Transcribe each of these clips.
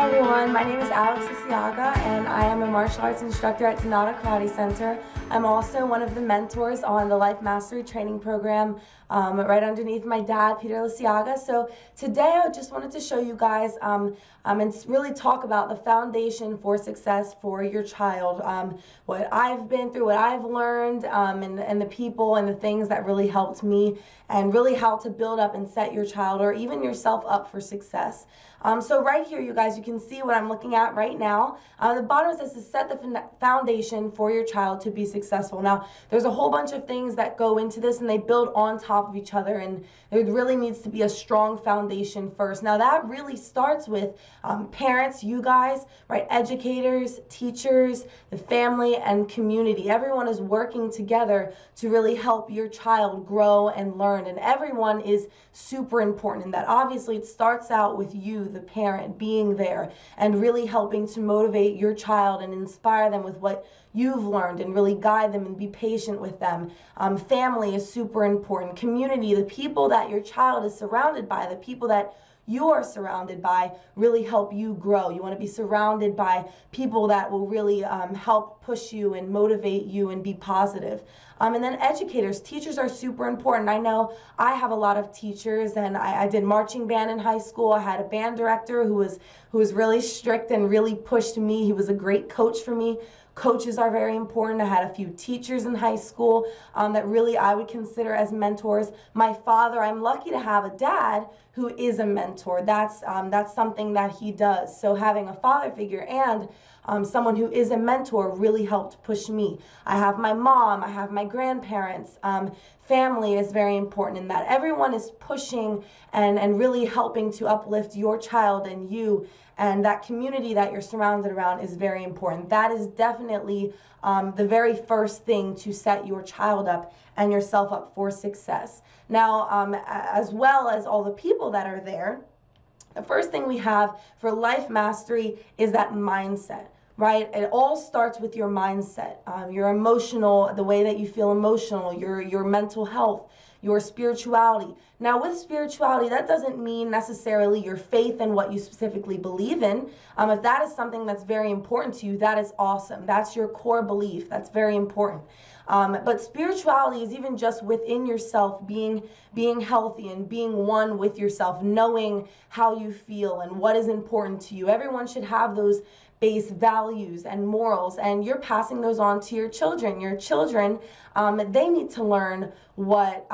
everyone, my name is Liciaga and I am a martial arts instructor at Dinoto Karate Center. I'm also one of the mentors on the Life Mastery Training Program right underneath my dad, Peter Liciaga. So today I just wanted to show you guys and really talk about the foundation for success for your child. What I've been through, what I've learned, and the people and the things that really helped me, and really how to build up and set your child or even yourself up for success. So right here, you guys, you can see what I'm looking at right now. The bottom says to set the foundation for your child to be successful. Now, there's a whole bunch of things that go into this, and they build on top of each other, and there really needs to be a strong foundation first. Now, that really starts with parents, you guys, right? Educators, teachers, the family, and community. Everyone is working together to really help your child grow and learn, and everyone is super important in that. Obviously, it starts out with you, the parent, being there and really helping to motivate your child and inspire them with what you've learned and really guide them and be patient with them. Family is super important. Community, the people that your child is surrounded by, the people that you are surrounded by really help you grow. You want to be surrounded by people that will really help push you and motivate you and be positive. And then educators, teachers are super important. I know I have a lot of teachers, and I did marching band in high school. I had a band director who was really strict and really pushed me. He was a great coach for me. Coaches are very important. I had a few teachers in high school that really I would consider as mentors. My father, I'm lucky to have a dad who is a mentor. That's something that he does. So having a father figure and someone who is a mentor really helped push me. I have my mom, I have my grandparents. Family is very important in that. Everyone is pushing and really helping to uplift your child and you, and that community that you're surrounded around is very important. That is definitely the very first thing to set your child up and yourself up for success. Now, as well as all the people that are there, the first thing we have for life mastery is that mindset. Right? It all starts with your mindset, your emotional, the way that you feel emotional, your mental health, your spirituality. Now, with spirituality, that doesn't mean necessarily your faith in what you specifically believe in. If that is something that's very important to you, that is awesome. That's your core belief. That's very important. But spirituality is even just within yourself, being healthy and being one with yourself, knowing how you feel and what is important to you. Everyone should have those base values and morals, and you're passing those on to your children. Your children, they need to learn what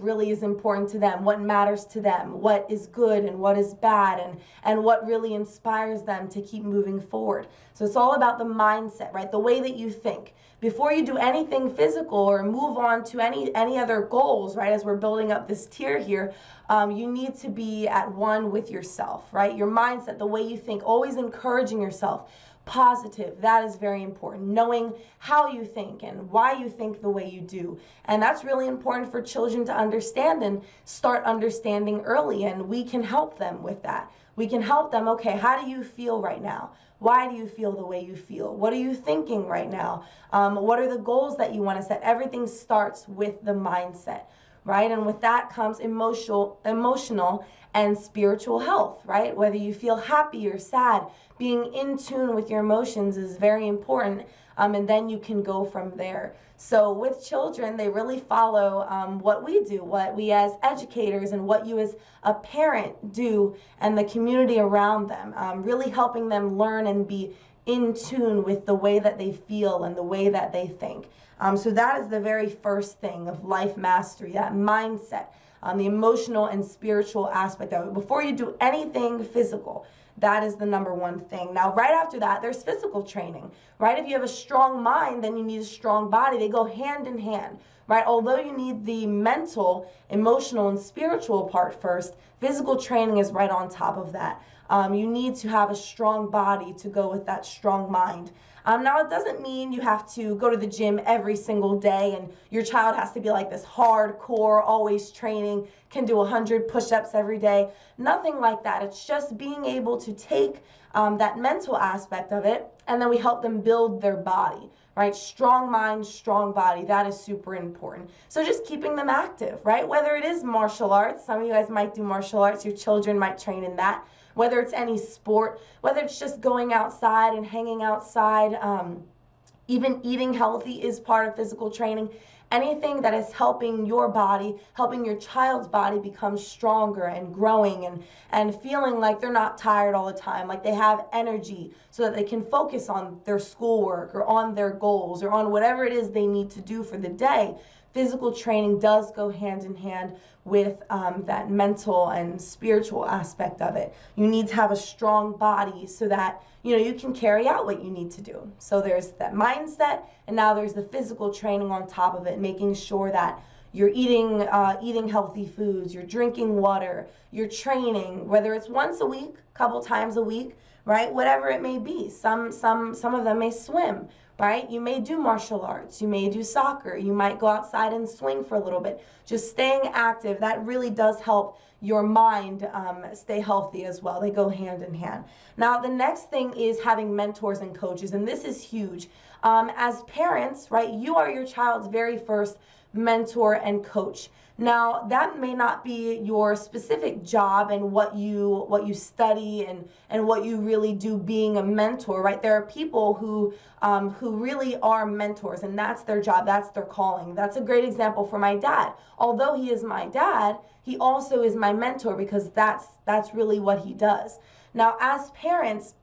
really is important to them, what matters to them, what is good and what is bad, and what really inspires them to keep moving forward. So it's all about the mindset, right? The way that you think. Before you do anything physical or move on to any other goals, right, as we're building up this tier here, you need to be at one with yourself, right? Your mindset, the way you think, always encouraging yourself. Positive, that is very important. Knowing how you think and why you think the way you do. And that's really important for children to understand and start understanding early, and we can help them with that. We can help them, okay, how do you feel right now? Why do you feel the way you feel? What are you thinking right now? What are the goals that you want to set? Everything starts with the mindset, right? And with that comes emotional and spiritual health, right? Whether you feel happy or sad, being in tune with your emotions is very important, and then you can go from there. So with children, they really follow what we do, what we as educators and what you as a parent do, and the community around them, really helping them learn and be in tune with the way that they feel and the way that they think. So that is the very first thing of life mastery, that mindset, the emotional and spiritual aspect of it. Before you do anything physical, that is the number one thing. Now, right after that, there's physical training, right? If you have a strong mind, then you need a strong body. They go hand in hand, right? Although you need the mental, emotional, and spiritual part first, physical training is right on top of that. You need to have a strong body to go with that strong mind. Now, it doesn't mean you have to go to the gym every single day and your child has to be like this hardcore, always training, can do 100 push-ups every day. Nothing like that. It's just being able to take that mental aspect of it, and then we help them build their body, right? Strong mind, strong body, that is super important. So just keeping them active, right? Whether it is martial arts, some of you guys might do martial arts, your children might train in that. Whether it's any sport, whether it's just going outside and hanging outside, even eating healthy is part of physical training. Anything that is helping your body, helping your child's body become stronger and growing and feeling like they're not tired all the time, like they have energy so that they can focus on their schoolwork or on their goals or on whatever it is they need to do for the day. Physical training does go hand in hand with that mental and spiritual aspect of it. You need to have a strong body so that you can carry out what you need to do. So there's that mindset, and now there's the physical training on top of it, making sure that you're eating healthy foods, you're drinking water, you're training, whether it's once a week, a couple times a week, right? Whatever it may be. Some of them may swim, right? You may do martial arts, you may do soccer, you might go outside and swing for a little bit. Just staying active, that really does help your mind stay healthy as well. They go hand in hand. Now, the next thing is having mentors and coaches, and this is huge. As parents, right, you are your child's very first mentor and coach. Now, that may not be your specific job and what you study and what you really do being a mentor, right? There are people who really are mentors, and that's their job, that's their calling. That's a great example for my dad. Although he is my dad, he also is my mentor because that's really what he does. Now, as parents,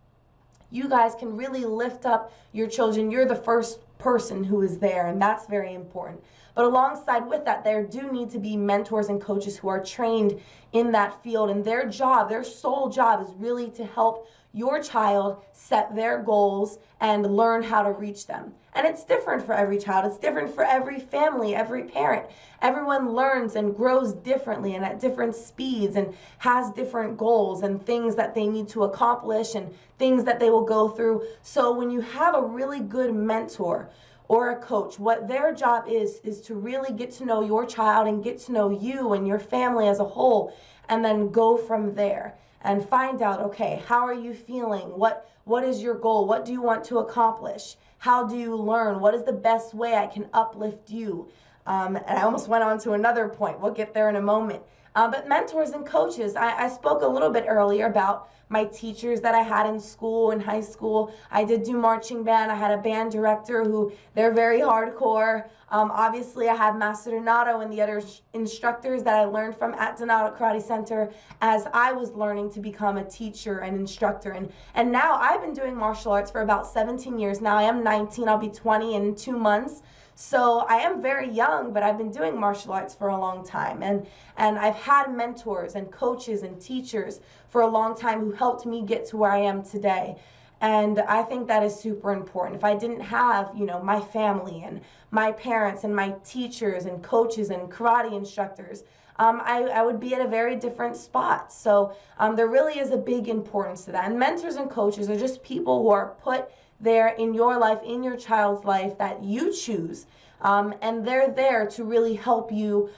you guys can really lift up your children. You're the first person who is there, and that's very important. But alongside with that, there do need to be mentors and coaches who are trained in that field, and their job, their sole job is really to help your child set their goals and learn how to reach them. And it's different for every child. It's different for every family, every parent. Everyone learns and grows differently and at different speeds and has different goals and things that they need to accomplish and things that they will go through. So when you have a really good mentor or a coach, what their job is to really get to know your child and get to know you and your family as a whole, and then go from there and find out, okay, how are you feeling? What is your goal? What do you want to accomplish? How do you learn? What is the best way I can uplift you? And I almost went on to another point. We'll get there in a moment. But mentors and coaches, I spoke a little bit earlier about my teachers that I had in school, in high school. I did do marching band. I had a band director who, they're very hardcore. Obviously, I have Master Dinoto and the other instructors that I learned from at Dinoto Karate Center as I was learning to become a teacher and instructor. And now I've been doing martial arts for about 17 years now. I am 19. I'll be 20 in 2 months. So I am very young, but I've been doing martial arts for a long time. And I've had mentors and coaches and teachers for a long time who helped me get to where I am today. And I think that is super important. If I didn't have, my family and my parents and my teachers and coaches and karate instructors, I would be at a very different spot. So there really is a big importance to that. And mentors and coaches are just people who are put there in your life, in your child's life, that you choose. And they're there to really help you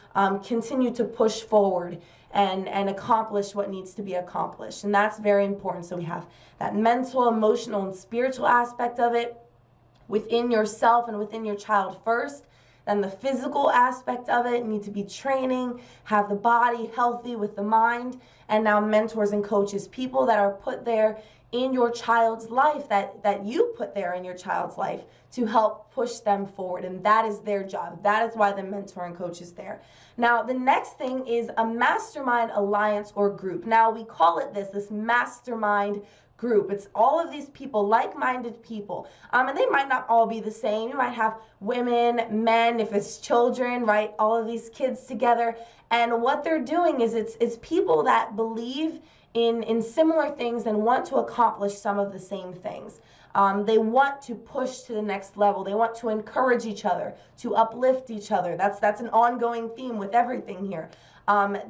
continue to push forward and accomplish what needs to be accomplished. And that's very important. So we have that mental, emotional, and spiritual aspect of it within yourself and within your child first. Then the physical aspect of it, you need to be training, have the body healthy with the mind. And now mentors and coaches, people that are put there in your child's life, that you put there in your child's life to help push them forward. And that is their job. That is why the mentor and coach is there. Now, the next thing is a mastermind alliance or group. Now, we call it this mastermind group. It's all of these people, like-minded people. And they might not all be the same. You might have women, men, if it's children, right? All of these kids together. And what they're doing is it's people that believe in similar things and want to accomplish some of the same things. They want to push to the next level. They want to encourage each other, to uplift each other. That's an ongoing theme with everything here.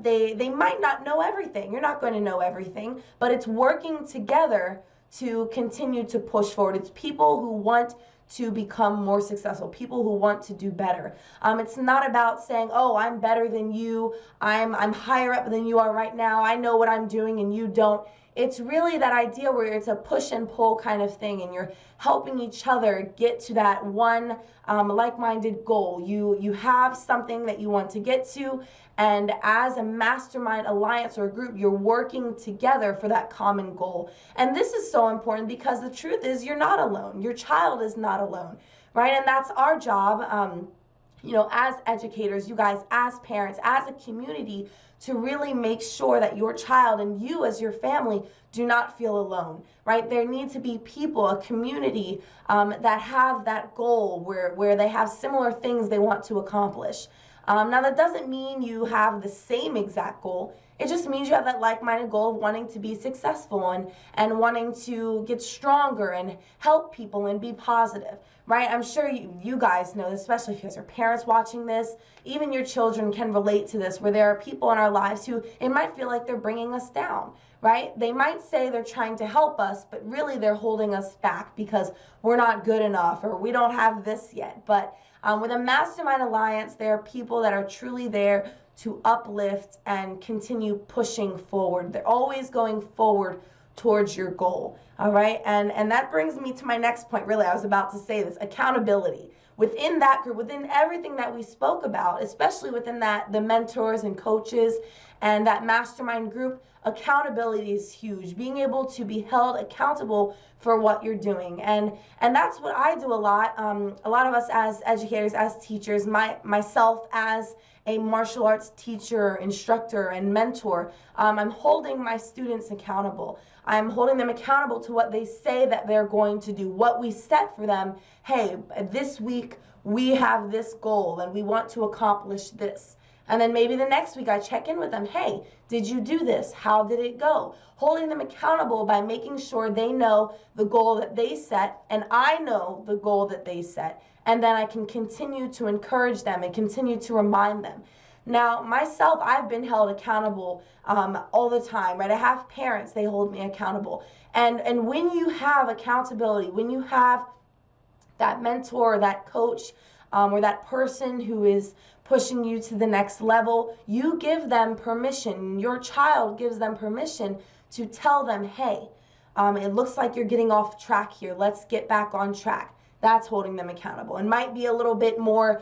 They might not know everything. You're not going to know everything, but it's working together to continue to push forward. It's people who want to become more successful, people who want to do better. It's not about saying, oh, I'm better than you, I'm higher up than you are right now, I know what I'm doing and you don't. it's really that idea where it's a push and pull kind of thing, and you're helping each other get to that one like-minded goal. You have something that you want to get to, and as a mastermind alliance or a group, you're working together for that common goal. And this is so important because the truth is you're not alone. Your child is not alone, right? And that's our job, you know, as educators, you guys, as parents, as a community, to really make sure that your child and you as your family do not feel alone, right? There need to be people, a community that have that goal where they have similar things they want to accomplish. Now, that doesn't mean you have the same exact goal. It just means you have that like-minded goal of wanting to be successful and wanting to get stronger and help people and be positive, right? I'm sure you guys know this, especially if you guys are parents watching this. Even your children can relate to this, where there are people in our lives who it might feel like they're bringing us down, right? They might say they're trying to help us, but really they're holding us back because we're not good enough or we don't have this yet. But with a Mastermind Alliance, there are people that are truly there to uplift and continue pushing forward. They're always going forward towards your goal, all right? And that brings me to my next point, really. I was about to say this, accountability. Within that group, within everything that we spoke about, especially within that, the mentors and coaches and that mastermind group, accountability is huge. Being able to be held accountable for what you're doing. And that's what I do a lot. A lot of us as educators, as teachers, myself as a martial arts teacher, instructor, and mentor, I'm holding my students accountable. I'm holding them accountable to what they say that they're going to do, what we set for them. Hey, this week we have this goal and we want to accomplish this. And then maybe the next week I check in with them. Hey, did you do this? How did it go? Holding them accountable by making sure they know the goal that they set and I know the goal that they set. And then I can continue to encourage them and continue to remind them. Now, myself, I've been held accountable all the time, right? I have parents, they hold me accountable. And when you have accountability, when you have that mentor, that coach, or that person who is pushing you to the next level, you give them permission. Your child gives them permission to tell them, hey, it looks like you're getting off track here. Let's get back on track. That's holding them accountable. It might be a little bit more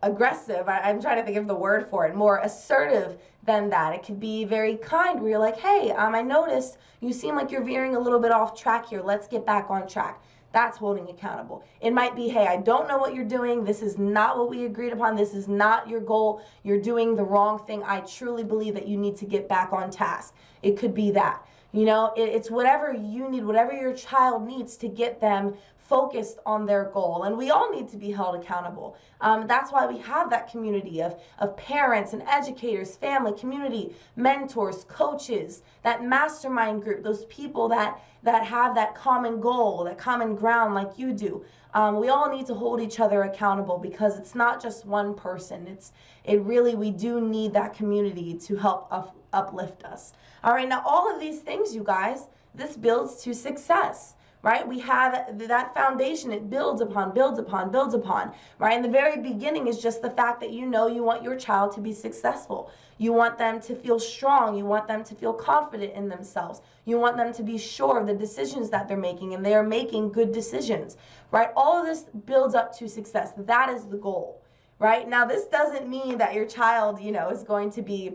aggressive. I'm trying to think of the word for it, more assertive than that. It could be very kind where you're like, hey, I noticed you seem like you're veering a little bit off track here. Let's get back on track. That's holding accountable. It might be, hey, I don't know what you're doing. This is not what we agreed upon. This is not your goal. You're doing the wrong thing. I truly believe that you need to get back on task. It could be that. You know, it's whatever you need, whatever your child needs to get them focused on their goal. And we all need to be held accountable. That's why we have that community of parents and educators, family, community, mentors, coaches, that mastermind group, those people that have that common goal, that common ground like you do. We all need to hold each other accountable because it's not just one person. We do need that community to help uplift us. All right, now all of these things, you guys, this builds to success. Right? We have that foundation. It builds upon, right? And the very beginning is just the fact that you want your child to be successful. You want them to feel strong. You want them to feel confident in themselves. You want them to be sure of the decisions that they're making, and they are making good decisions, right? All of this builds up to success. That is the goal, right? Now, this doesn't mean that your child, is going to be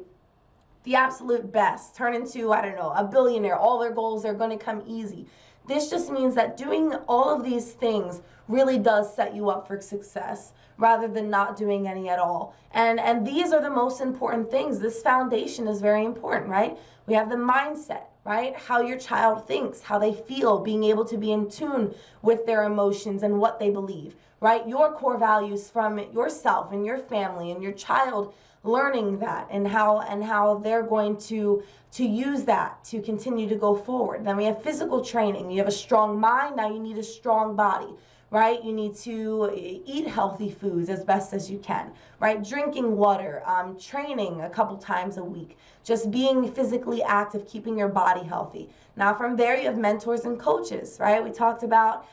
the absolute best, turn into, a billionaire. All their goals are going to come easy. This just means that doing all of these things really does set you up for success rather than not doing any at all. And these are the most important things. This foundation is very important, right? We have the mindset, right? How your child thinks, how they feel, being able to be in tune with their emotions and what they believe, right? Your core values from yourself and your family and your child learning that and how they're going to use that to continue to go forward. Then we have physical training. You have a strong mind, now you need a strong body, right? You need to eat healthy foods as best as you can, right? Drinking water, training a couple times a week, just being physically active, keeping your body healthy. Now from there you have mentors and coaches, right? We talked about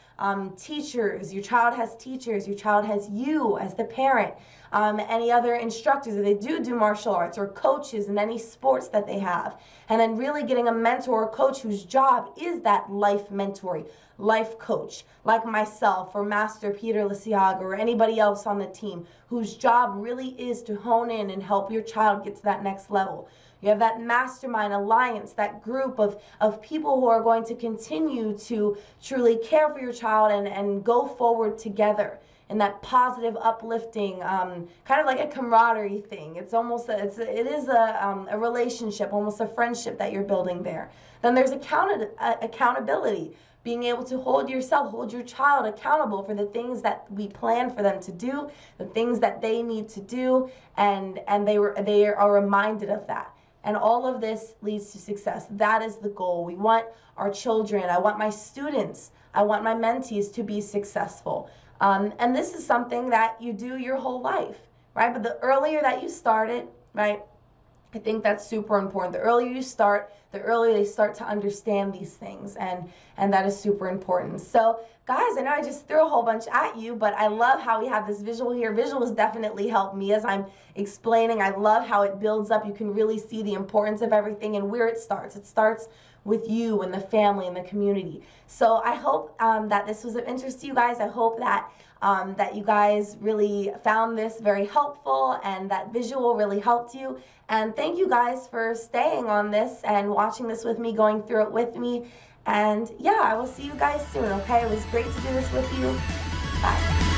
teachers. Your child has teachers. Your child has you as the parent. any other instructors that they do martial arts, or coaches in any sports that they have. And then really getting a mentor or coach whose job is that life mentoring, life coach, like myself or Master Peter Liciaga or anybody else on the team whose job really is to hone in and help your child get to that next level. You have that mastermind alliance, that group of people who are going to continue to truly care for your child and go forward together in that positive, uplifting, kind of like a camaraderie thing. It's almost, it is a relationship, almost a friendship that you're building there. Then there's accountability, being able to hold yourself, hold your child accountable for the things that we plan for them to do, the things that they need to do, and they are reminded of that. And all of this leads to success. That is the goal. We want our children, I want my students, I want my mentees to be successful. And this is something that you do your whole life, right? But the earlier that you start it, right, I think that's super important. The earlier you start, the earlier they start to understand these things, and that is super important. So guys, I know I just threw a whole bunch at you, but I love how we have this visual here. Visuals definitely help me as I'm explaining. I love how it builds up. You can really see the importance of everything and where it starts. It starts with you and the family and the community. So I hope that this was of interest to you guys. I hope that that you guys really found this very helpful and that visual really helped you. And thank you guys for staying on this and watching this with me, going through it with me. And yeah, I will see you guys soon, okay? It was great to do this with you. Bye.